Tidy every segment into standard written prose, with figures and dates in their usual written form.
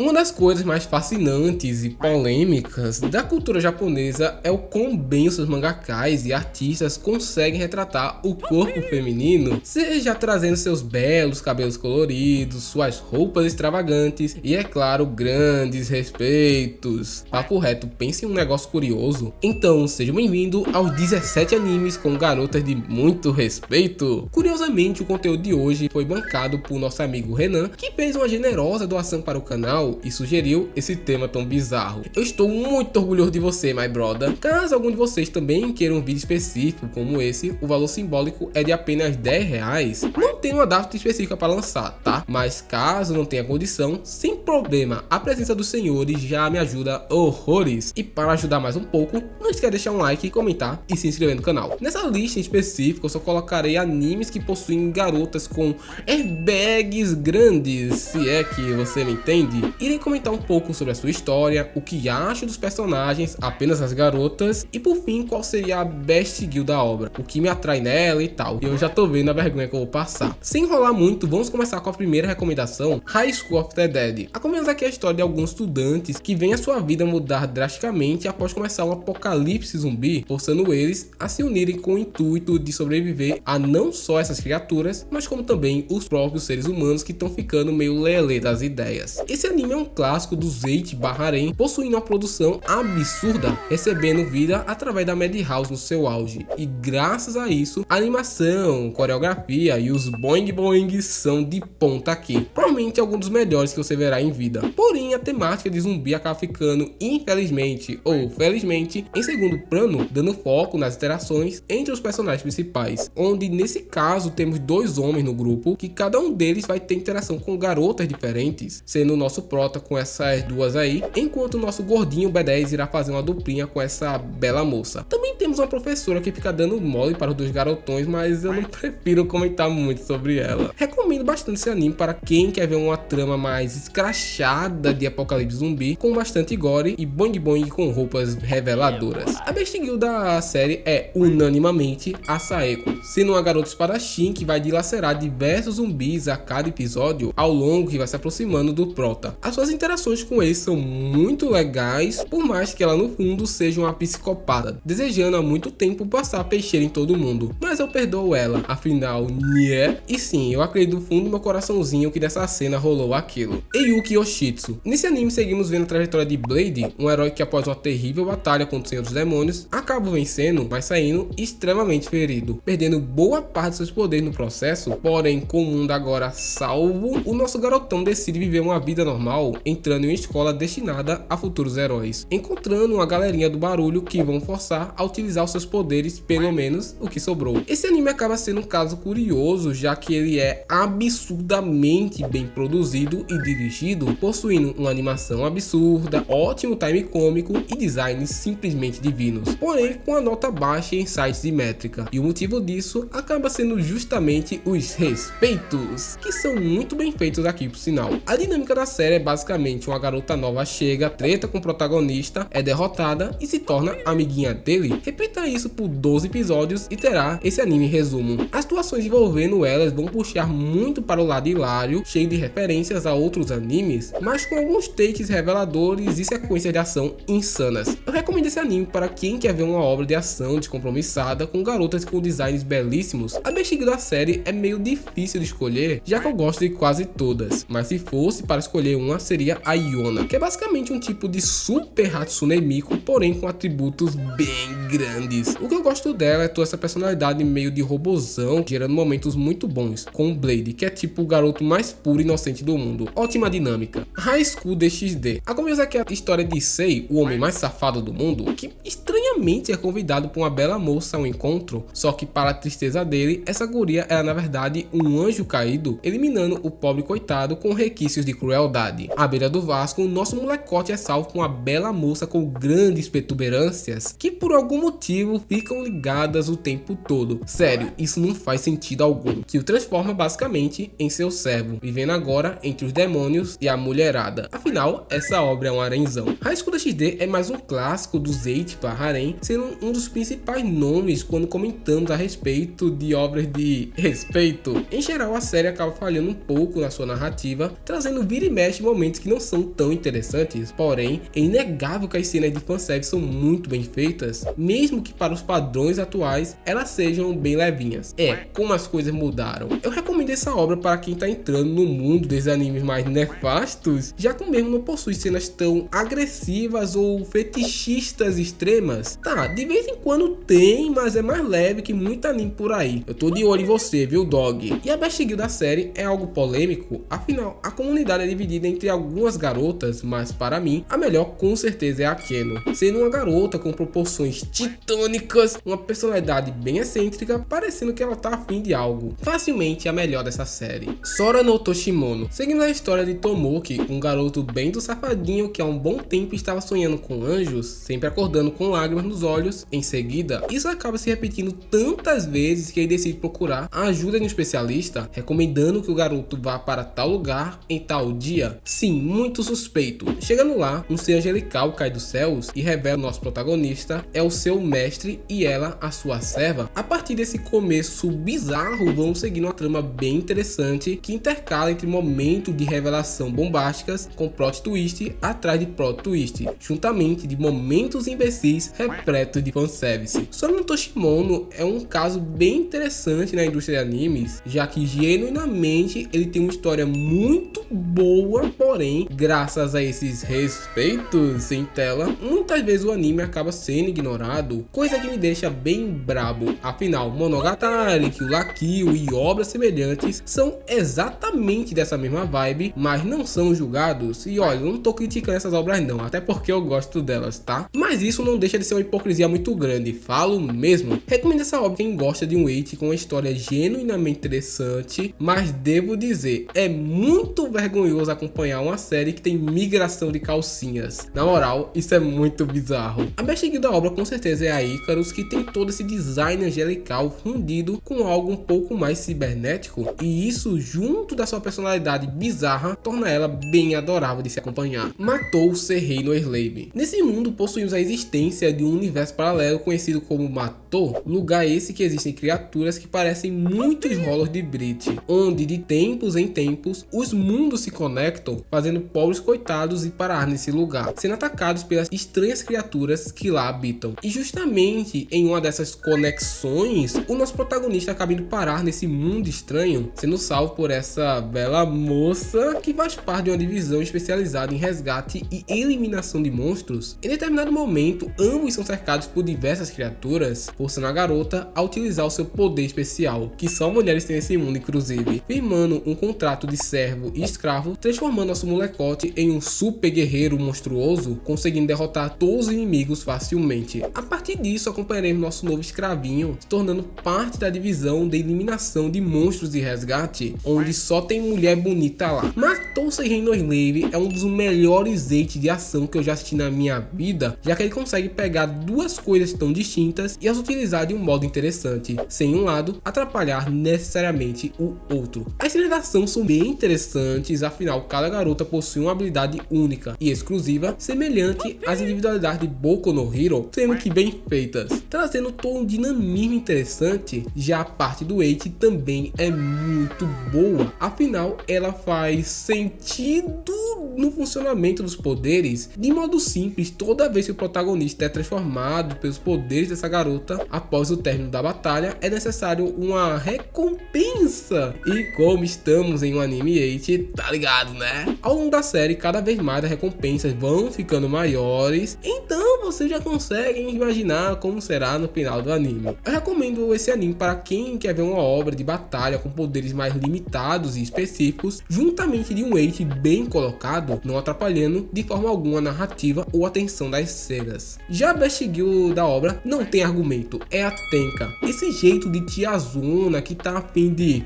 Uma das coisas mais fascinantes e polêmicas da cultura japonesa é o quão bem os seus mangakás e artistas conseguem retratar o corpo feminino, seja trazendo seus belos cabelos coloridos, suas roupas extravagantes e, é claro, grandes respeitos. Papo reto, pense em um negócio curioso. Então, seja bem-vindo aos 17 animes com garotas de muito respeito. Curiosamente, o conteúdo de hoje foi bancado por nosso amigo Renan, que fez uma generosa doação para o canal e sugeriu esse tema tão bizarro. Eu estou muito orgulhoso de você, my brother. Caso algum de vocês também queira um vídeo específico como esse, o valor simbólico é de apenas R$10. Não tem uma data específica para lançar, tá? Mas caso não tenha condição, sem problema, a presença dos senhores já me ajuda horrores. E para ajudar mais um pouco, não esqueça de deixar um like, comentar e se inscrever no canal. Nessa lista em específico, eu só colocarei animes que possuem garotas com airbags grandes, se é que você me entende. Irei comentar um pouco sobre a sua história, o que acho dos personagens, apenas as garotas, e por fim, qual seria a best guild da obra, o que me atrai nela e tal. E eu já tô vendo a vergonha que eu vou passar. Sem enrolar muito, vamos começar com a primeira recomendação, High School of the Dead. A começar aqui a história de alguns estudantes que veem a sua vida mudar drasticamente após começar um apocalipse zumbi, forçando eles a se unirem com o intuito de sobreviver a não só essas criaturas, mas como também os próprios seres humanos que estão ficando meio lelê das ideias. Esse anime é um clássico do Zeichi/Harem, possuindo uma produção absurda, recebendo vida através da Madhouse no seu auge, e graças a isso, a animação, coreografia e os boing boing são de ponta aqui, provavelmente algum dos melhores que você verá em vida. Porém, a temática de zumbi acaba ficando, infelizmente ou felizmente, em segundo plano, dando foco nas interações entre os personagens principais, onde nesse caso temos dois homens no grupo, que cada um deles vai ter interação com garotas diferentes, sendo o nosso prota com essas duas aí, enquanto o nosso gordinho B10 irá fazer uma duplinha com essa bela moça. Também temos uma professora que fica dando mole para os dois garotões, mas eu não prefiro comentar muito sobre ela. Recomendo bastante esse anime para quem quer ver uma trama mais escrachada de apocalipse zumbi, com bastante gore e boing boing com roupas reveladoras. A best guild da série é unanimamente a Saeko, sendo uma garota espadachim que vai dilacerar diversos zumbis a cada episódio ao longo que vai se aproximando do prota. As suas interações com eles são muito legais, por mais que ela no fundo seja uma psicopata, desejando há muito tempo passar peixeira em todo mundo, mas eu perdoo ela, afinal, nhé. E sim, eu acredito no fundo do meu coraçãozinho que dessa cena rolou aquilo. Eiyuki Yoshitsu. Nesse anime seguimos vendo a trajetória de Blade, um herói que após uma terrível batalha contra o Senhor dos Demônios, acaba vencendo, mas saindo extremamente ferido, perdendo boa parte de seus poderes no processo. Porém, com o mundo agora salvo, o nosso garotão decide viver uma vida normal, entrando em uma escola destinada a futuros heróis, encontrando uma galerinha do barulho que vão forçar a utilizar os seus poderes, pelo menos o que sobrou. Esse anime acaba sendo um caso curioso, já que ele é absurdamente bem produzido e dirigido, possuindo uma animação absurda, ótimo time cômico e designs simplesmente divinos, porém com a nota baixa em sites de métrica, e o motivo disso acaba sendo justamente os respeitos, que são muito bem feitos aqui por sinal. A dinâmica da série é basicamente uma garota nova chega, treta com o protagonista, é derrotada e se torna amiguinha dele. Repita isso por 12 episódios e terá esse anime em resumo. As situações envolvendo elas vão puxar muito para o lado hilário, cheio de referências a outros animes, mas com alguns takes reveladores e sequências de ação insanas. Eu recomendo esse anime para quem quer ver uma obra de ação descompromissada com garotas com designs belíssimos. A best guild da série é meio difícil de escolher, já que eu gosto de quase todas, mas se fosse para escolher uma, seria a Yona, que é basicamente um tipo de super Hatsune Miku, porém com atributos bem grandes. O que eu gosto dela é toda essa personalidade meio de robozão, gerando momentos muito bons, com o Blade, que é tipo o garoto mais puro e inocente do mundo. Ótima dinâmica. High School DxD. A começar aqui a história de Sei, o homem mais safado do mundo, que estranhamente é convidado por uma bela moça ao encontro, só que para a tristeza dele, essa guria era na verdade um anjo caído, eliminando o pobre coitado com requisitos de crueldade. À beira do Vasco, nosso molecote é salvo com uma bela moça com grandes protuberâncias, que por algum motivo ficam ligadas o tempo todo. Sério, isso não faz sentido algum, que o transforma basicamente em seu servo, vivendo agora entre os demônios e a mulherada. Afinal, essa obra é um harenzão. High School DxD é mais um clássico do Zeichi/Harem, Ibrahim sendo um dos principais nomes quando comentamos a respeito de obras de respeito. Em geral, a série acaba falhando um pouco na sua narrativa, trazendo vira e mexe momentos que não são tão interessantes, porém, é inegável que as cenas de fanservice são muito bem feitas, mesmo que para os padrões atuais elas sejam bem levinhas. Como as coisas mudaram. Eu recomendo essa obra para quem está entrando no mundo dos animes mais nefastos, já que o mesmo não possui cenas tão agressivas ou fetichistas extremas. Tá, de vez em quando tem, mas é mais leve que muito anime por aí. Eu tô de olho em você, viu, dog? E a Best Girl da série é algo polêmico, afinal, a comunidade é dividida entre algumas garotas, mas para mim, a melhor com certeza é a Keno. Sendo uma garota com proporções titânicas, uma personalidade bem excêntrica, parecendo que ela tá afim de algo. Facilmente a melhor dessa série. Sora no Toshimono. Seguindo a história de Tomoki, um garoto bem do safadinho que há um bom tempo estava sonhando com anjos, sempre acordando com lágrimas nos olhos. Em seguida, isso acaba se repetindo tantas vezes que ele decide procurar a ajuda de um especialista, recomendando que o garoto vá para tal lugar em tal dia. Sim, muito suspeito. Chegando lá, um ser angelical cai dos céus e revela o nosso protagonista é o seu mestre e ela a sua serva. A partir desse começo bizarro, vamos seguindo uma trama bem interessante que intercala entre momentos de revelação bombásticas com plot twist atrás de plot twist, juntamente de momentos imbecis repletos de fanservice. Sora no Toshimono é um caso bem interessante na indústria de animes, já que genuinamente ele tem uma história muito boa, porém, graças a esses respeitos em tela, muitas vezes o anime acaba sendo ignorado, coisa que me deixa bem brabo. Afinal, Monogatari, Kill la Kill e obras semelhantes são exatamente dessa mesma vibe, mas não são julgados. E olha, eu não tô criticando essas obras não, até porque eu gosto delas, tá? Mas isso não deixa de ser uma hipocrisia muito grande, falo mesmo. Recomendo essa obra quem gosta de um eit com uma história genuinamente interessante, mas devo dizer, é muito vergonhoso acompanhar uma série que tem migração de calcinhas. Na moral, isso é muito bizarro. A best girl da obra com certeza é a Icarus, que tem todo esse design angelical fundido com algo um pouco mais cibernético, e isso junto da sua personalidade bizarra torna ela bem adorável de se acompanhar. Matou Serrei no Slave. Nesse mundo possuímos a existência de um universo paralelo conhecido como Matou, lugar esse que existem criaturas que parecem muitos rolos de Breach, onde de tempos em tempos os mundos se conectam, fazendo pobres coitados ir parar nesse lugar, sendo atacados pelas estranhas criaturas que lá habitam. E justamente em uma dessas conexões, o nosso protagonista acaba indo parar nesse mundo estranho, sendo salvo por essa bela moça que faz parte de uma divisão especializada em resgate e eliminação de monstros. Em determinado momento, ambos são cercados por diversas criaturas, forçando a garota a utilizar o seu poder especial, que só mulheres têm nesse mundo inclusive, firmando um contrato de servo e escravo, transformando nosso molecote em um super guerreiro monstruoso, conseguindo derrotar todos os inimigos facilmente. A partir disso, acompanharemos nosso novo escravinho, se tornando parte da divisão de eliminação de monstros e resgate, onde só tem mulher bonita lá. Matou Serrei no Slave é um dos melhores eit de ação que eu já assisti na minha vida, já que ele consegue pegar duas coisas tão distintas e as utilizar de um modo interessante, sem um lado atrapalhar necessariamente o outro. As cenas de ação são bem interessantes, afinal cada garota possui uma habilidade única e exclusiva, semelhante às individualidades de Boku no Hero, sendo que bem feitas, trazendo todo um dinamismo interessante. Já a parte do eit também é muito boa, afinal ela faz sentido no funcionamento dos poderes. De modo simples, toda vez que o protagonista é transformado pelos poderes dessa garota após o término da batalha, é necessário uma recompensa. E como estamos em um anime eit, tá ligado, né? Ao longo da série, cada vez mais as recompensas vão ficando maiores, então você já consegue imaginar como será no final do anime. Eu recomendo esse anime para quem quer ver uma obra de batalha com poderes mais limitados e específicos, juntamente de um eit bem colocado, não atrapalhando de forma alguma a narrativa ou a tensão das cenas. Já a best girl da obra não tem argumento, é a Tenka, esse jeito de tiazona que tá a fim de...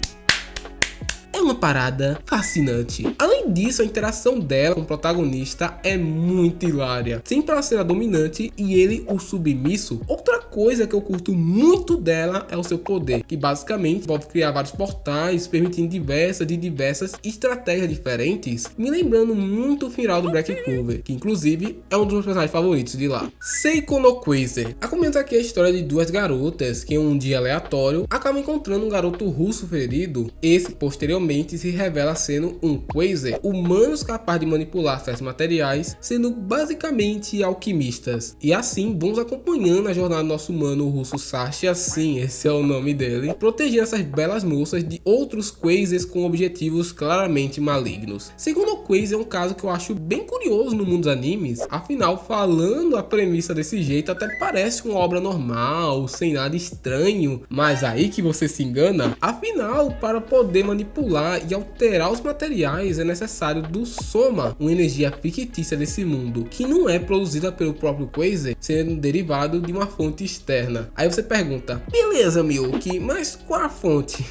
uma parada fascinante. Além disso, a interação dela com o protagonista é muito hilária. Sempre ela ser a dominante e ele o submisso. Outra coisa que eu curto muito dela é o seu poder, que basicamente pode criar vários portais, permitindo diversas estratégias diferentes, me lembrando muito o final do Black Clover, que inclusive é um dos meus personagens favoritos de lá. Seiko no Quasar. Comenta aqui a história de duas garotas que em um dia aleatório acabam encontrando um garoto russo ferido. Esse posteriormente se revela sendo um Quasar, humanos capazes de manipular certos materiais, sendo basicamente alquimistas. E assim vamos acompanhando a jornada do nosso humano russo Sasha, sim, esse é o nome dele, protegendo essas belas moças de outros Quasars com objetivos claramente malignos. Segundo o Quasar é um caso que eu acho bem curioso no mundo dos animes, afinal, falando a premissa desse jeito até parece uma obra normal, sem nada estranho, mas aí que você se engana. Afinal, para poder manipular e alterar os materiais é necessário do Soma, uma energia fictícia desse mundo, que não é produzida pelo próprio Quasar, sendo derivado de uma fonte externa. Aí você pergunta, beleza Miyuki, mas qual a fonte?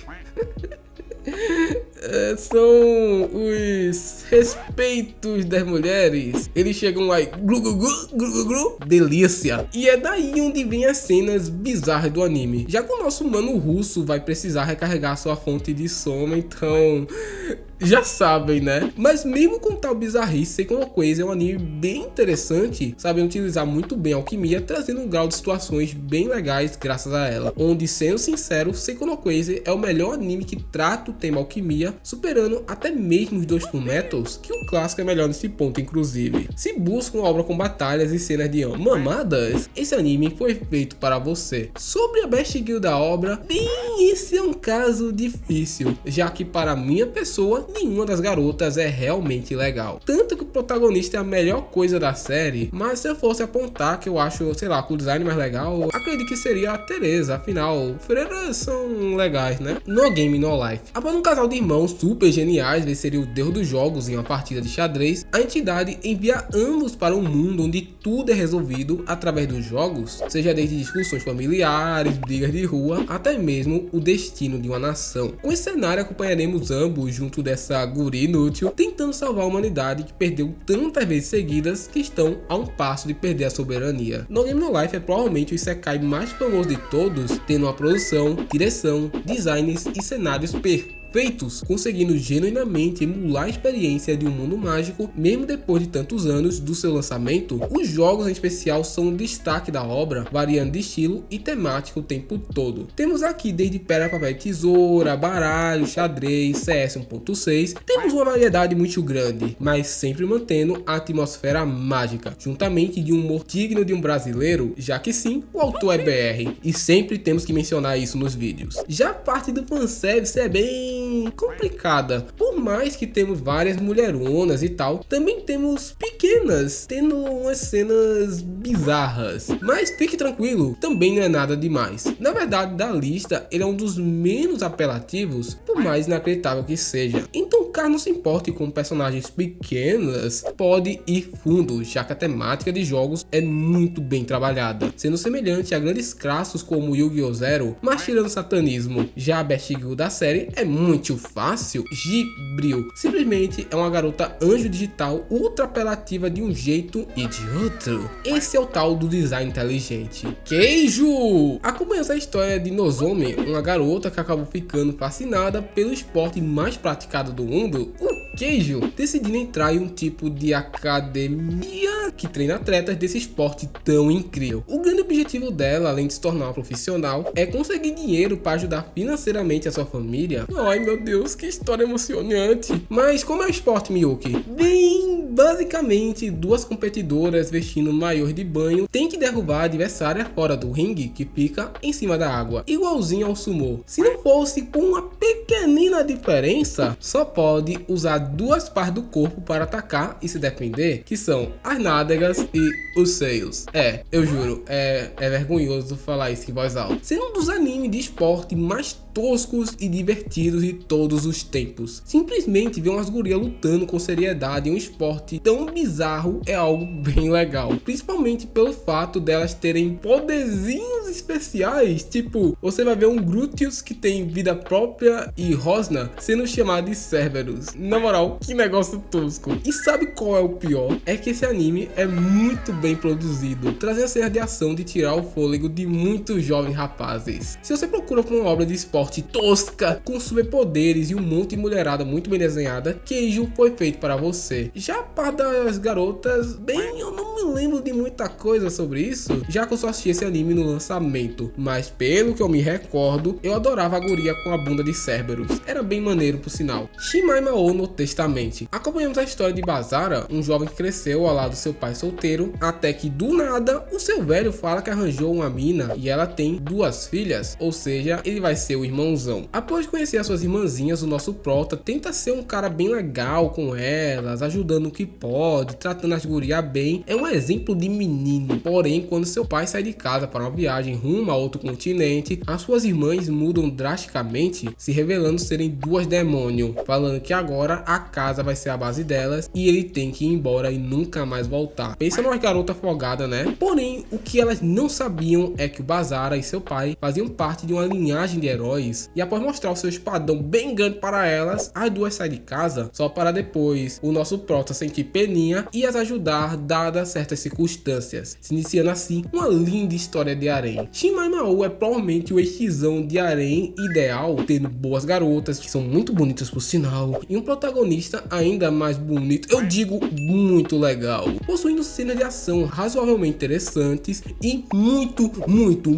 São os respeitos das mulheres. Eles chegam lá e glu, glu, glu, glu, glu, delícia. E é daí onde vem as cenas bizarras do anime. Já que o nosso mano russo vai precisar recarregar sua fonte de soma, então já sabem, né? Mas mesmo com tal bizarrice, Seiko no Quasar é um anime bem interessante, sabendo utilizar muito bem a alquimia, trazendo um grau de situações bem legais graças a ela. Onde, sendo sincero, Seiko no Quasar é o melhor anime que trata o tema alquimia, superando até mesmo os dois Fullmetals, que o clássico é melhor nesse ponto inclusive. Se busca uma obra com batalhas e cenas de mamadas, esse anime foi feito para você. Sobre a best girl da obra, bem, esse é um caso difícil, já que para minha pessoa, nenhuma das garotas é realmente legal. Tanto que o protagonista é a melhor coisa da série, mas se eu fosse apontar que eu acho, sei lá, com o design mais legal, acredito que seria a Teresa, afinal, freiras são legais, né? No Game No Life. Após um casal de irmãos super geniais vencerem o deus dos jogos em uma partida de xadrez, a entidade envia ambos para um mundo onde tudo é resolvido através dos jogos, seja desde discussões familiares, brigas de rua, até mesmo o destino de uma nação. Com esse cenário acompanharemos ambos junto dessa guri inútil, tentando salvar a humanidade que perdeu tantas vezes seguidas que estão a um passo de perder a soberania. No Game No Life é provavelmente o isekai mais famoso de todos, tendo uma produção, direção, designs e cenários perfeitos, conseguindo genuinamente emular a experiência de um mundo mágico, mesmo depois de tantos anos do seu lançamento. Os jogos em especial são o destaque da obra, variando de estilo e temática o tempo todo. Temos aqui desde pedra, papel e tesoura, baralho, xadrez, CS 1.6, temos uma variedade muito grande, mas sempre mantendo a atmosfera mágica, juntamente de um humor digno de um brasileiro, já que sim, o autor é BR, e sempre temos que mencionar isso nos vídeos. Já a parte do fanservice é bem complicada, por mais que temos várias mulheronas e tal, também temos pequenas, tendo umas cenas bizarras, mas fique tranquilo, também não é nada demais. Na verdade, da lista, ele é um dos menos apelativos, por mais inacreditável que seja. Então, caso não se importe com personagens pequenas, pode ir fundo, já que a temática de jogos é muito bem trabalhada, sendo semelhante a grandes clássicos como Yu-Gi-Oh! Zero, mas tirando o satanismo. Já a best girl da série é muito fácil, Gibril. Simplesmente é uma garota anjo digital ultra apelativa de um jeito e de outro. Esse é o tal do design inteligente. Queijo! Acompanhamos a história de Nozomi, uma garota que acabou ficando fascinada pelo esporte mais praticado do mundo, o queijo, decidindo entrar em um tipo de academia que treina atletas desse esporte tão incrível. O grande objetivo dela, além de se tornar uma profissional, é conseguir dinheiro para ajudar financeiramente a sua família. Ai meu Deus, que história emocionante. Mas como é o esporte, Miyuki? Bem, basicamente duas competidoras vestindo maior de banho têm que derrubar a adversária fora do ringue que fica em cima da água, igualzinho ao sumô. Se não fosse por uma pequenina diferença, só pode usar duas partes do corpo para atacar e se defender, que são as nádegas e os seios. Eu juro, é vergonhoso falar isso em voz alta. Sendo um dos animes de esporte mais toscos e divertidos de todos os tempos. Simplesmente ver umas gurias lutando com seriedade em um esporte tão bizarro é algo bem legal, principalmente pelo fato delas terem poderzinhos especiais, tipo, você vai ver um Grutius que tem vida própria e Rosna sendo chamado de Cerberus. Na moral, que negócio tosco. E sabe qual é o pior? É que esse anime é muito bem produzido, trazendo cenas de ação de tirar o fôlego de muitos jovens rapazes. Se você procura por uma obra de esporte tosca, com superpoderes e um monte de mulherada muito bem desenhada, Keijo foi feito para você. Já a parte das garotas, bem, eu não me lembro de muita coisa sobre isso, já que eu só assisti esse anime no lançamento, mas pelo que eu me recordo, eu adorava a guria com a bunda de Cerberus. Era bem maneiro por sinal. Shimai Mao no Testamente. Acompanhamos a história de Bazara, um jovem que cresceu ao lado do seu pai solteiro, até que do nada o seu velho fala que arranjou uma mina e ela tem 2 filhas, ou seja, ele vai ser o irmãozão. Após conhecer as suas irmãzinhas, o nosso prota tenta ser um cara bem legal com elas, ajudando o que pode, tratando as gurias bem. É um exemplo de menino. Porém, quando seu pai sai de casa para uma viagem rumo a outro continente, as suas irmãs mudam drasticamente, se revelando serem 2 demônios, falando que agora a casa vai ser a base delas e ele tem que ir embora e nunca mais voltar. Pensa numa garota afogada, né? Porém, o que elas não sabiam é que o Bazara e seu pai faziam parte de uma linhagem de heróis, e após mostrar o seu espadão bem grande para elas, as 2 saem de casa só para depois o nosso prota sentir peninha e as ajudar dadas certas circunstâncias, se iniciando assim uma linda história de harém. Shimai Mao é provavelmente o exizão de harém ideal, tendo boas garotas que são muito bonitas por sinal, e um protagonista ainda mais bonito, eu digo muito legal, possuindo cenas de ação razoavelmente interessantes e muito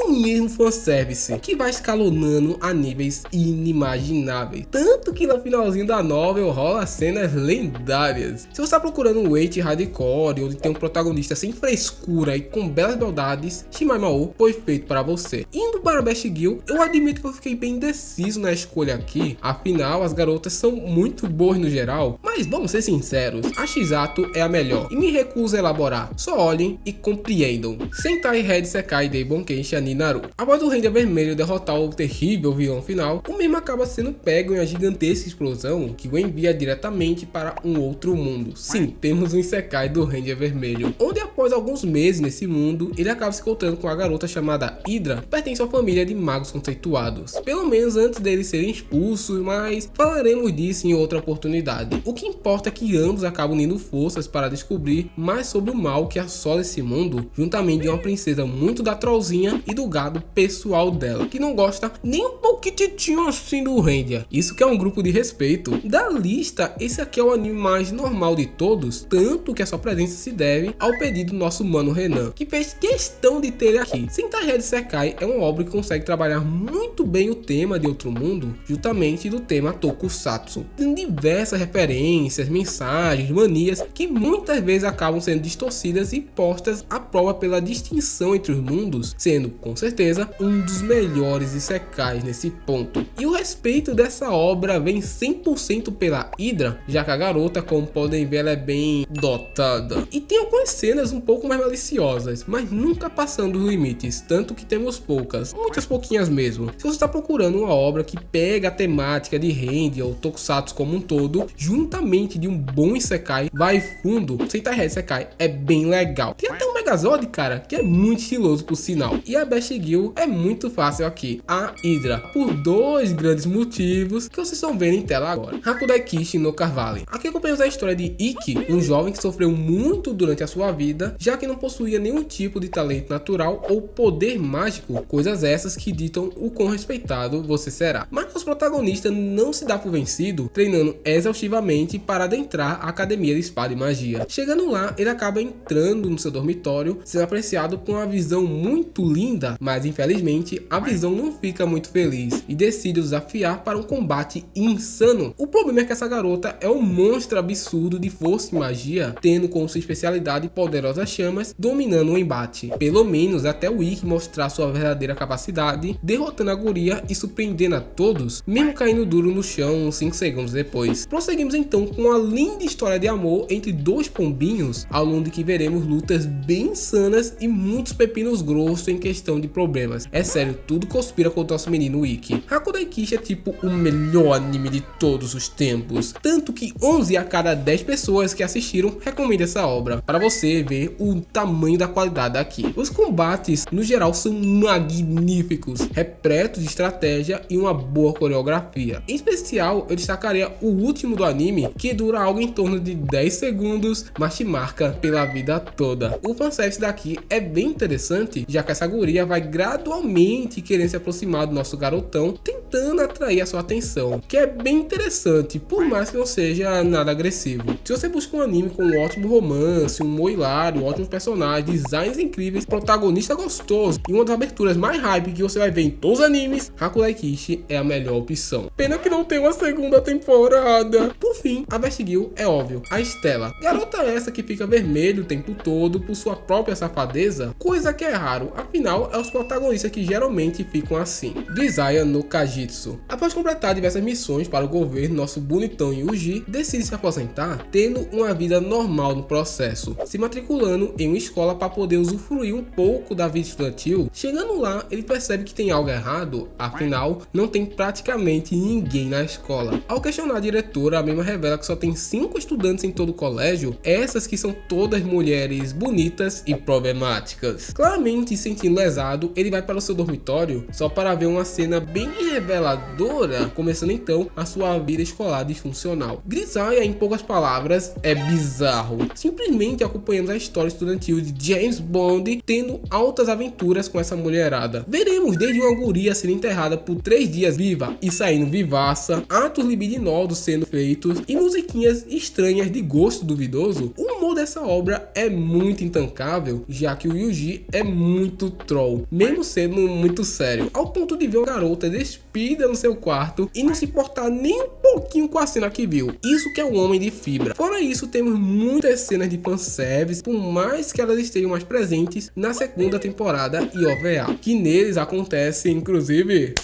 mesmo fanservice, que vai escalonando a níveis inimagináveis, tanto que no finalzinho da novel rola cenas lendárias. Se você está procurando um weight hardcore, onde tem um protagonista sem frescura e com belas beldades, Shimai Mao foi feito para você. Indo para Best Girl, eu admito que eu fiquei bem indeciso na escolha aqui, afinal as garotas são muito boas no geral, mas vamos ser sinceros, a Shizato é a melhor e me recuso a elaborar, só olhem e compreendam. Sentai Red Sekai Deibon Kensha ni Naru. Após o Ranger Vermelho derrotar o terrível vilão final, o mesmo acaba sendo pego em uma gigantesca explosão que o envia diretamente para um outro mundo. Sim, temos um Isekai do Ranger Vermelho, onde após alguns meses nesse mundo, ele acaba se encontrando com a garota chamada Hydra, que pertence à família de magos conceituados. Pelo menos antes deles serem expulsos, mas falaremos disso em outra oportunidade. O que importa é que ambos acabam unindo forças para descobrir mais sobre o mal que assola esse mundo, juntamente de uma princesa muito da trollzinha e do gado pessoal dela, que não gosta nem um pouquitinho assim do Ranger. Isso que é um grupo de respeito. Da lista, esse aqui é o anime mais normal de todos, tanto que a sua presença se deve ao pedido do nosso mano Renan, que fez questão de ter ele aqui. Sentai Red Sekai é uma obra que consegue trabalhar muito bem o tema de outro mundo, justamente do tema Tokusatsu. Tem diversas referências, mensagens, manias que muitas vezes acabam sendo distorcidas e postas à prova pela distinção entre os mundos, sendo com certeza um dos melhores isekais nesse ponto. E o respeito dessa obra vem 100% pela Hydra, já que a garota, como podem ver, ela é bem dotada. E tem algumas cenas um pouco mais maliciosas, mas nunca passando os limites, tanto que temos poucas, muitas pouquinhas mesmo. Se você está procurando uma obra que pega a temática de Ranger ou Tokusatsu como um todo, juntamente de um bom isekai, vai fundo, Sentai Red Sekai é bem legal. Tem até um Megazord, cara, que é muito estiloso por sinal. E a Best Girl é muito fácil aqui, a Hydra, por 2 grandes motivos que vocês estão vendo em tela agora. Hakudai Kishi no Carvalho. Aqui acompanhamos a história de Ikki, um jovem que sofreu muito durante a sua vida, já que não possuía nenhum tipo de talento natural ou poder mágico, coisas essas que ditam o quão respeitado você será. Mas o protagonista não se dá por vencido, treinando exaustivamente para adentrar a academia de espada e magia. Chegando lá, ele acaba entrando no seu dormitório, sendo apreciado com uma visão muito linda, mas infelizmente a visão não fica muito feliz e decide o desafiar para um combate insano. O problema é que essa garota é um monstro absurdo de força e magia, tendo como sua especialidade poderosas chamas, dominando o embate. Pelo menos até o Ikki mostrar sua verdadeira capacidade, derrotando a guria e surpreendendo a todos, mesmo caindo duro no chão 5 segundos depois. Prosseguimos então com uma linda história de amor entre 2 pombinhos, ao longo de que veremos lutas bem bem insanas e muitos pepinos grossos em questão de problemas. É sério, tudo conspira contra o nosso menino Ikki. Haku Daikishi é tipo o melhor anime de todos os tempos, tanto que 11 a cada 10 pessoas que assistiram recomendam essa obra, para você ver o tamanho da qualidade aqui. Os combates no geral são magníficos, repletos de estratégia e uma boa coreografia. Em especial, eu destacaria o último do anime, que dura algo em torno de 10 segundos, mas te marca pela vida toda. O fanservice daqui é bem interessante, já que essa guria vai gradualmente querer se aproximar do nosso garotão, tentando atrair a sua atenção, que é bem interessante, por mais que não seja nada agressivo. Se você busca um anime com um ótimo romance, um humor hilário, ótimos personagens, designs incríveis, protagonista gostoso e uma das aberturas mais hype que você vai ver em todos os animes, Haku Daikishi é a melhor opção. Pena que não tem uma segunda temporada. Por fim, a Best Girl é óbvio, a Stella. Garota essa que fica vermelho o tempo todo por sua própria safadeza, coisa que é raro, afinal é os protagonistas que geralmente ficam assim. Grisaya no Kajitsu. Após completar diversas missões para o governo, nosso bonitão Yuji decide se aposentar, tendo uma vida normal no processo, se matriculando em uma escola para poder usufruir um pouco da vida estudantil. Chegando lá, ele percebe que tem algo errado, afinal não tem praticamente ninguém na escola. Ao questionar a diretora, a mesma revela que só tem 5 estudantes em todo o colégio, essas que são todas mulheres bonitas e problemáticas. Claramente sentindo lesado, ele vai para o seu dormitório só para ver uma cena bem reveladora, começando então a sua vida escolar disfuncional. Grisaya, em poucas palavras, é bizarro. Simplesmente acompanhamos a história estudantil de James Bond tendo altas aventuras com essa mulherada. Veremos desde uma guria sendo enterrada por 3 dias viva e saindo vivaça, atos libidinosos sendo feitos e musiquinhas estranhas de gosto duvidoso. O humor dessa obra é muito intancável, já que o Yuji é muito troll, mesmo sendo muito sério, ao ponto de ver uma garota despida no seu quarto e não se importar nem um pouquinho com a cena que viu. Isso que é um homem de fibra. Fora isso, temos muitas cenas de fanservice, por mais que elas estejam mais presentes na segunda temporada e OVA, que neles acontece inclusive...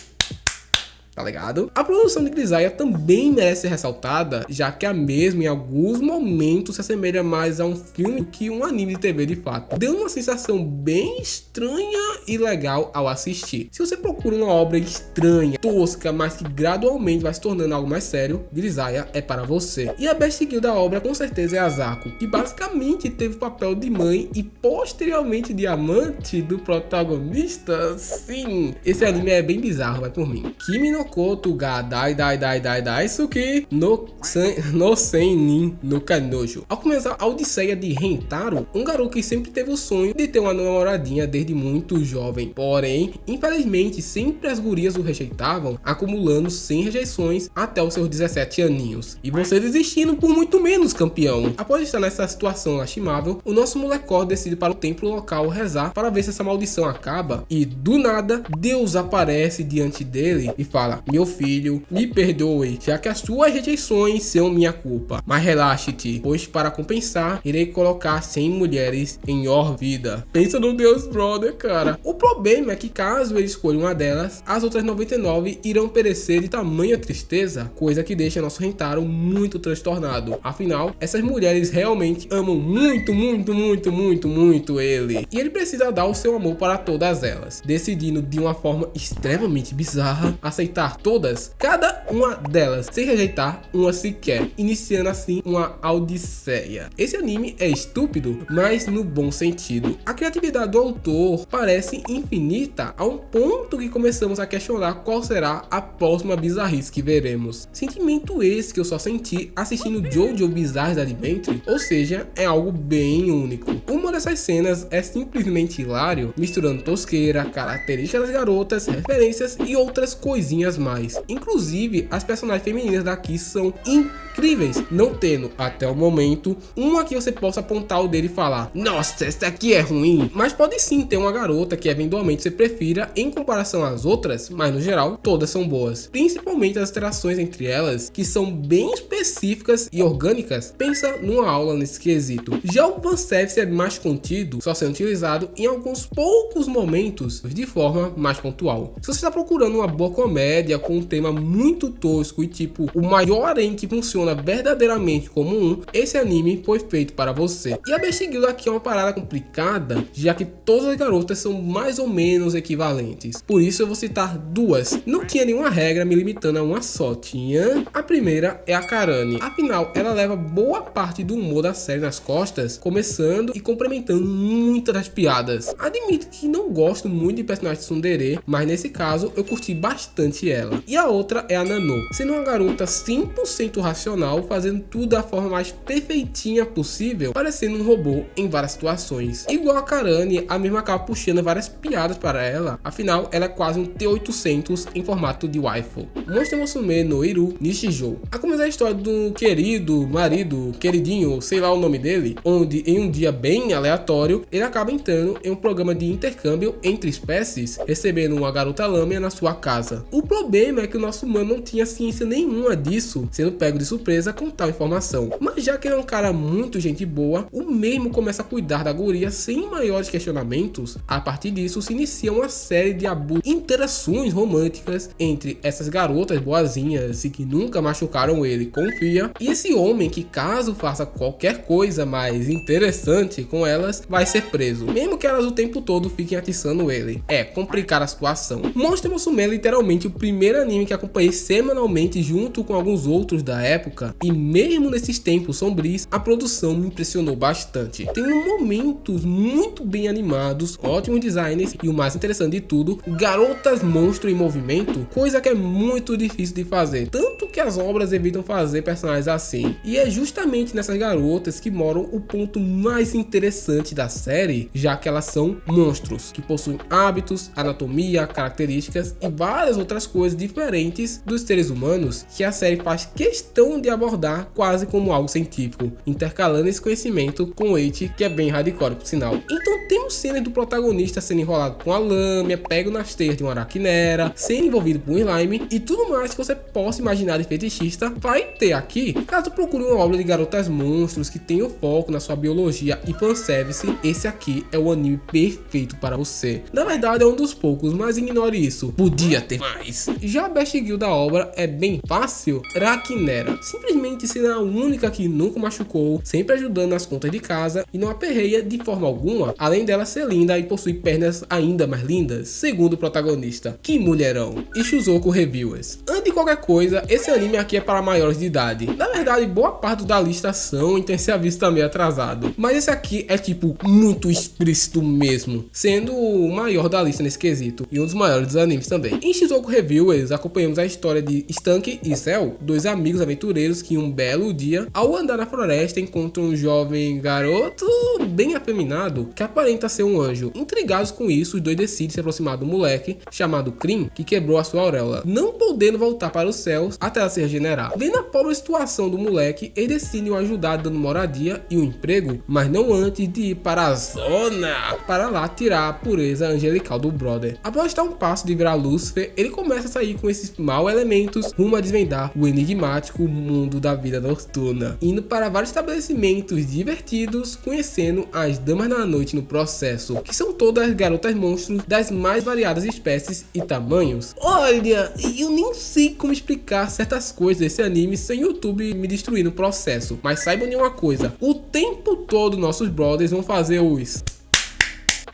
tá ligado? A produção de Grisaya também merece ser ressaltada, já que a mesma em alguns momentos se assemelha mais a um filme do que um anime de TV de fato, dando uma sensação bem estranha e legal ao assistir. Se você procura uma obra estranha, tosca, mas que gradualmente vai se tornando algo mais sério, Grisaya é para você. E a Best Girl da obra com certeza é a Zaku, que basicamente teve o papel de mãe e posteriormente de amante do protagonista. Sim, esse anime é bem bizarro, vai por mim. Kimi no Koto ga Daisuki no Seinin no Kanojo. Ao começar a odisseia de Rentaro, um garoto que sempre teve o sonho de ter uma namoradinha desde muito jovem, porém, infelizmente, sempre as gurias o rejeitavam, acumulando 100 rejeições até os seus 17 aninhos. E você desistindo por muito menos, campeão. Após estar nessa situação lastimável, o nosso molecó decide para o templo local rezar para ver se essa maldição acaba, e do nada, Deus aparece diante dele e fala: meu filho, me perdoe, já que as suas rejeições são minha culpa, mas relaxe-te, pois para compensar, irei colocar 100 mulheres em your vida. Pensa no Deus brother, cara. O problema é que caso ele escolha uma delas, as outras 99 irão perecer de tamanha tristeza, coisa que deixa nosso Rentaro muito transtornado. Afinal, essas mulheres realmente amam muito ele, e ele precisa dar o seu amor para todas elas, decidindo de uma forma extremamente bizarra aceitar todas, cada uma delas, sem rejeitar uma sequer, iniciando assim uma odisseia. Esse anime é estúpido, mas no bom sentido. A criatividade do autor parece infinita, a um ponto que começamos a questionar qual será a próxima bizarrice que veremos. Sentimento esse que eu só senti assistindo JoJo Bizarre Adventure, ou seja, é algo bem único. Uma dessas cenas é simplesmente hilário, misturando tosqueira, características das garotas, referências e outras coisinhas mais. Inclusive, as personagens femininas daqui são incríveis, não tendo, até o momento, uma que você possa apontar o dedo e falar: nossa, essa aqui é ruim. Mas pode sim ter uma garota que eventualmente você prefira em comparação às outras, mas no geral, todas são boas. Principalmente as interações entre elas, que são bem específicas e orgânicas. Pensa numa aula nesse quesito. Já o fanservice é mais contido, só sendo utilizado em alguns poucos momentos, de forma mais pontual. Se você está procurando uma boa comédia, comédia com um tema muito tosco e tipo o maior harém que funciona verdadeiramente como esse anime foi feito para você. E a Best Guild aqui é uma parada complicada, já que todas as garotas são mais ou menos equivalentes. Por isso eu vou citar duas. Não tinha nenhuma regra me limitando a uma só. Tinha a primeira é a Karane. Afinal, ela leva boa parte do humor da série nas costas, começando e complementando muitas das piadas. Admito que não gosto muito de personagens tsundere, mas nesse caso eu curti bastante ela. E a outra é a Nano, sendo uma garota 100% racional, fazendo tudo da forma mais perfeitinha possível, parecendo um robô em várias situações. Igual a Karane, a mesma acaba puxando várias piadas para ela, afinal ela é quase um T800 em formato de waifu. Monster Musume no Iru Nishijou. A começar a história do queridinho, sei lá o nome dele, onde em um dia bem aleatório, ele acaba entrando em um programa de intercâmbio entre espécies, recebendo uma garota lâmina na sua casa. O problema é que o nosso humano não tinha ciência nenhuma disso, sendo pego de surpresa com tal informação. Mas já que ele é um cara muito gente boa, o mesmo começa a cuidar da guria sem maiores questionamentos. A partir disso se inicia uma série de interações românticas entre essas garotas boazinhas e que nunca machucaram ele, confia, e esse homem que, caso faça qualquer coisa mais interessante com elas, vai ser preso, mesmo que elas o tempo todo fiquem atiçando ele. É complicar a situação. Monster Musume é literalmente o primeiro anime que acompanhei semanalmente junto com alguns outros da época, e mesmo nesses tempos sombrios, a produção me impressionou bastante. Tem momentos muito bem animados, ótimos designs e o mais interessante de tudo, garotas monstro em movimento, coisa que é muito difícil de fazer, tanto que as obras evitam fazer personagens assim. E é justamente nessas garotas que moram o ponto mais interessante da série, já que elas são monstros, que possuem hábitos, anatomia, características e várias outras coisas diferentes dos seres humanos, que a série faz questão de abordar quase como algo científico, intercalando esse conhecimento com o Eiichi, que é bem hardcore por sinal. Então temos cenas do protagonista sendo enrolado com a lâmina, pego nas teias de uma aracnera, sendo envolvido por um slime e tudo mais que você possa imaginar de fetichista vai ter aqui. Caso procure uma obra de garotas monstros que tenha o foco na sua biologia e fanservice, esse aqui é o anime perfeito para você. Na verdade é um dos poucos, mas ignore isso, podia ter mais. Já a Best Guild da obra é bem fácil, Aracnera, simplesmente sendo a única que nunca machucou, sempre ajudando nas contas de casa e não aperreia de forma alguma, além dela ser linda e possuir pernas ainda mais lindas, segundo o protagonista. Que mulherão! E Shuzoku Reviewers. Antes de qualquer coisa, esse anime aqui é para maiores de idade. Na verdade, boa parte da lista são e tem esse aviso também atrasado, mas esse aqui é tipo muito explícito mesmo, sendo o maior da lista nesse quesito e um dos maiores dos animes também. Em Shuzoku Reviewers, acompanhamos a história de Stank e Cell, dois amigos aventureiros que um belo dia, ao andar na floresta, encontram um jovem garoto bem afeminado que aparenta ser um anjo. Intrigados com isso, os dois decidem se aproximar do moleque chamado Krim, que quebrou a sua auréola, não podendo voltar para os céus até ela se regenerar. Vendo a pobre situação do moleque, eles decidem o ajudar dando moradia e um emprego, mas não antes de ir para a zona, para lá tirar a pureza angelical do brother. Após estar um passo de virar Lúcifer, ele começa a sair com esses maus elementos rumo a desvendar o enigmático mundo da vida noturna, indo para vários estabelecimentos divertidos, conhecendo as damas da noite no processo, que são todas garotas monstros das mais variadas espécies e tamanhos. Olha, eu nem sei como explicar certas coisas desse anime sem o YouTube me destruir no processo, mas saibam de uma coisa, o tempo todo nossos brothers vão fazer os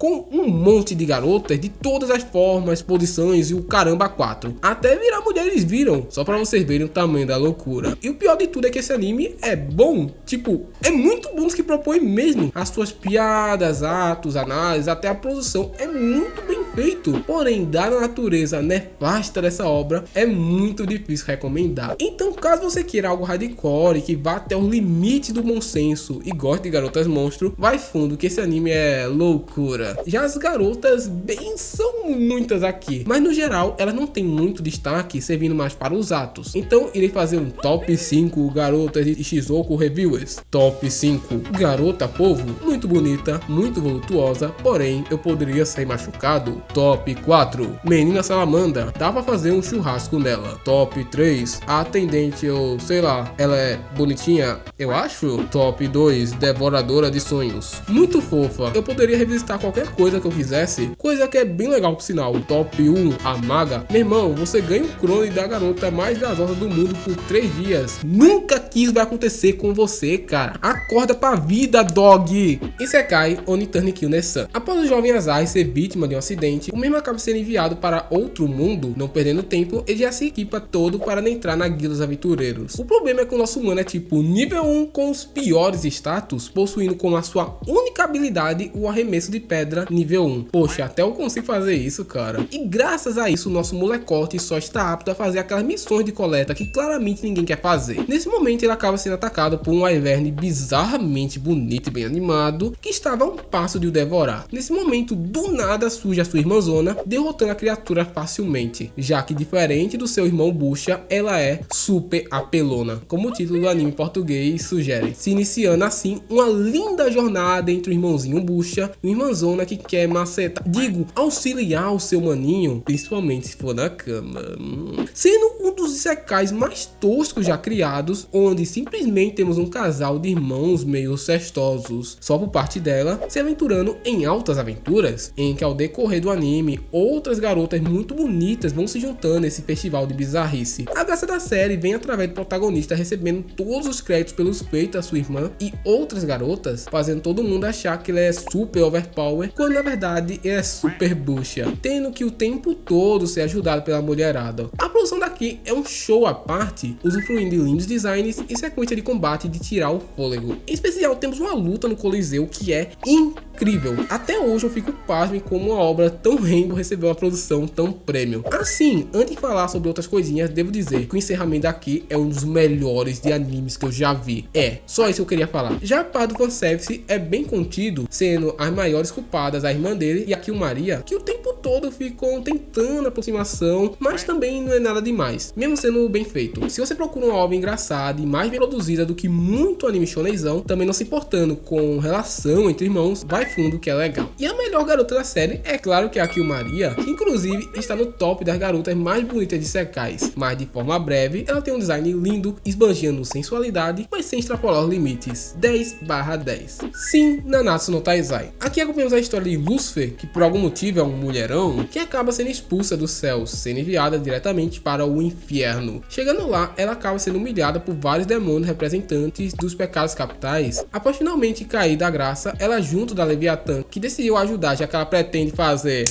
com um monte de garotas de todas as formas, posições e o caramba 4. Até virar mulher eles viram, só pra vocês verem o tamanho da loucura. E o pior de tudo é que esse anime é bom, tipo, é muito bom os que propõe mesmo. As suas piadas, atos, análises, até a produção é muito bem feito. Porém, dada a natureza nefasta dessa obra, é muito difícil recomendar. Então, caso você queira algo hardcore, que vá até o limite do bom senso e goste de garotas monstro, vai fundo que esse anime é loucura. Já as garotas, bem, são muitas aqui, mas no geral elas não têm muito destaque, servindo mais para os atos. Então irei fazer um top 5 garotas de Shuzoku Reviewers. Top 5. Garota povo, muito bonita, muito voluptuosa, porém eu poderia ser machucado. Top 4, Menina Salamandra, dá pra fazer um churrasco nela. Top 3, a atendente ou sei lá, ela é bonitinha, eu acho. Top 2, Devoradora de Sonhos, muito fofa, eu poderia revisitar qualquer coisa que eu quisesse, coisa que é bem legal por sinal. Top 1, a Maga, meu irmão, você ganha o clone da garota mais gasosa do mundo por 3 dias, nunca quis vai acontecer com você, cara, acorda pra vida, dog. Isekai Oni Turn Kill Nessan, após o jovem Asahi ser vítima de um acidente, o mesmo acaba sendo enviado para outro mundo. Não perdendo tempo, ele já se equipa todo para entrar na guilda dos aventureiros. O problema é que o nosso mano é tipo nível 1 com os piores status, possuindo como a sua única habilidade o arremesso de pedra nível 1. Poxa, até eu consigo fazer isso, cara. E graças a isso, o nosso molecote só está apto a fazer aquelas missões de coleta que claramente ninguém quer fazer. Nesse momento, ele acaba sendo atacado por um wyvern bizarramente bonito e bem animado, que estava a um passo de o devorar. Nesse momento, do nada surge a sua irmãzona, derrotando a criatura facilmente, já que diferente do seu irmão Bucha, ela é super apelona, como o título do anime em português sugere, se iniciando assim uma linda jornada entre o irmãozinho Bucha e a irmãzona que quer macetar, auxiliar o seu maninho, principalmente se for na cama, sendo um dos isekais mais toscos já criados, onde simplesmente temos um casal de irmãos meio cestosos, só por parte dela, se aventurando em altas aventuras, em que ao decorrer do anime, outras garotas muito bonitas vão se juntando nesse festival de bizarrice. A graça da série vem através do protagonista recebendo todos os créditos pelos feitos da sua irmã e outras garotas, fazendo todo mundo achar que ele é super overpower, quando na verdade ele é super bucha, tendo que o tempo todo ser ajudado pela mulherada. A produção daqui é um show à parte, usufruindo de lindos designs e sequência de combate de tirar o fôlego. Em especial temos uma luta no Coliseu que é incrível. Até hoje eu fico pasmo como uma obra tão Rainbow recebeu uma produção tão premium. Assim, antes de falar sobre outras coisinhas, devo dizer que o encerramento daqui é um dos melhores de animes que eu já vi. Só isso que eu queria falar. Já a parte do fanservice é bem contido, sendo as maiores culpadas a irmã dele e a Maria, que o tempo todo ficam tentando aproximação, mas também não é nada demais, mesmo sendo bem feito. Se você procura uma obra engraçada e mais bem produzida do que muito anime shonenzão, também não se importando com relação entre irmãos, vai fundo que é legal. E a melhor garota da série é claro que é a Maria, que inclusive está no top das garotas mais bonitas de sekais, mas de forma breve, ela tem um design lindo, esbanjando sensualidade, mas sem extrapolar os limites. 10/10. Sim, Nanatsu no Taizai. Aqui acompanhamos a história de Lucifer, que por algum motivo é um mulherão, que acaba sendo expulsa dos céus, sendo enviada diretamente para o inferno. Chegando lá, ela acaba sendo humilhada por vários demônios representantes dos pecados capitais. Após finalmente cair da graça, ela junto da Leviatã, que decidiu ajudar, já que ela pretende fazer...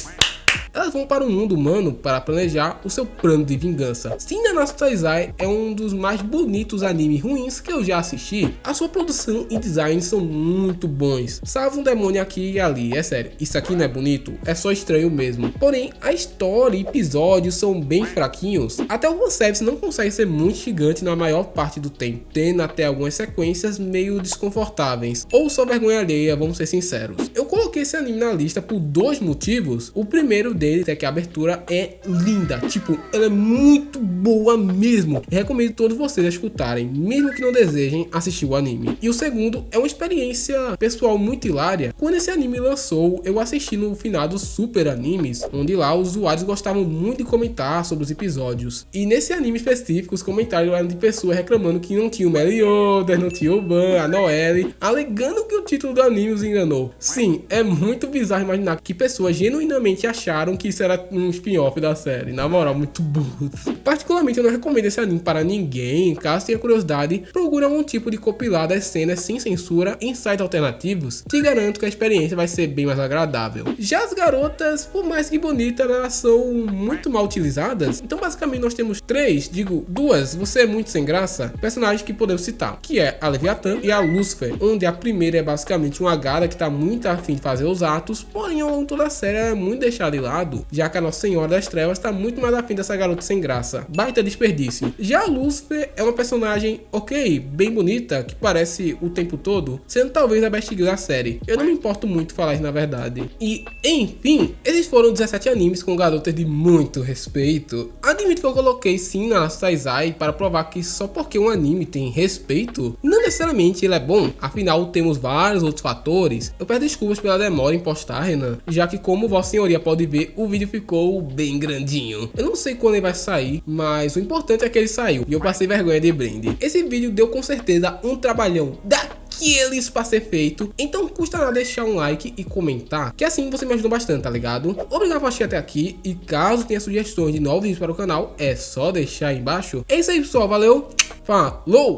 Elas vão para o mundo humano para planejar o seu plano de vingança. Sim, Nanatsu Taizai é um dos mais bonitos animes ruins que eu já assisti. A sua produção e design são muito bons. Salva um demônio aqui e ali, é sério. Isso aqui não é bonito? É só estranho mesmo. Porém, a história e episódios são bem fraquinhos. Até o fanservice não consegue ser muito gigante na maior parte do tempo, tendo até algumas sequências meio desconfortáveis. Ou só vergonha alheia, vamos ser sinceros. Eu coloquei esse anime na lista por 2 motivos. O primeiro deles é que a abertura é linda, tipo, ela é muito boa mesmo. Recomendo todos vocês a escutarem, mesmo que não desejem assistir o anime. E o segundo é uma experiência pessoal muito hilária. Quando esse anime lançou, eu assisti no final dos Super Animes, onde lá os usuários gostavam muito de comentar sobre os episódios. E nesse anime específico, os comentários eram de pessoas reclamando que não tinha o Meliodas, não tinha o Ban, a Noelle, alegando que o título do anime os enganou. Sim, é muito bizarro imaginar que pessoas genuinamente acharam que isso era um spin-off da série. Na moral, muito burro. Particularmente, eu não recomendo esse anime para ninguém. Caso tenha curiosidade, procure algum tipo de compilado das cenas sem censura em sites alternativos. Te garanto que a experiência vai ser bem mais agradável. Já as garotas, por mais que bonitas, elas são muito mal utilizadas. Então, basicamente, nós temos 2, você é muito sem graça, personagens que podemos citar, que é a Leviatã e a Lucifer, onde a primeira é basicamente uma gata que está muito afim de fazer os atos, porém, ao longo de toda a série ela é muito deixada de lado, já que a Nossa Senhora das Trevas está muito mais afim dessa garota sem graça. Baita desperdício. Já a Lucifer é uma personagem ok, bem bonita, que parece o tempo todo, sendo talvez a best girl da série. Eu não me importo muito falar isso na verdade. E, enfim, esses foram 17 animes com garotas de muito respeito. Admito que eu coloquei sim na Taizai para provar que só porque um anime tem respeito, não necessariamente ele é bom. Afinal, temos vários outros fatores. Eu peço desculpas pela demora demora em postar, Renan? Já que, como vossa senhoria pode ver, o vídeo ficou bem grandinho. Eu não sei quando ele vai sair, mas o importante é que ele saiu e eu passei vergonha de brinde. Esse vídeo deu com certeza um trabalhão daqueles pra ser feito, então custa nada deixar um like e comentar, que assim você me ajuda bastante, tá ligado? Obrigado por assistir até aqui, e caso tenha sugestões de novos vídeos para o canal, é só deixar aí embaixo. É isso aí, pessoal, valeu, falou!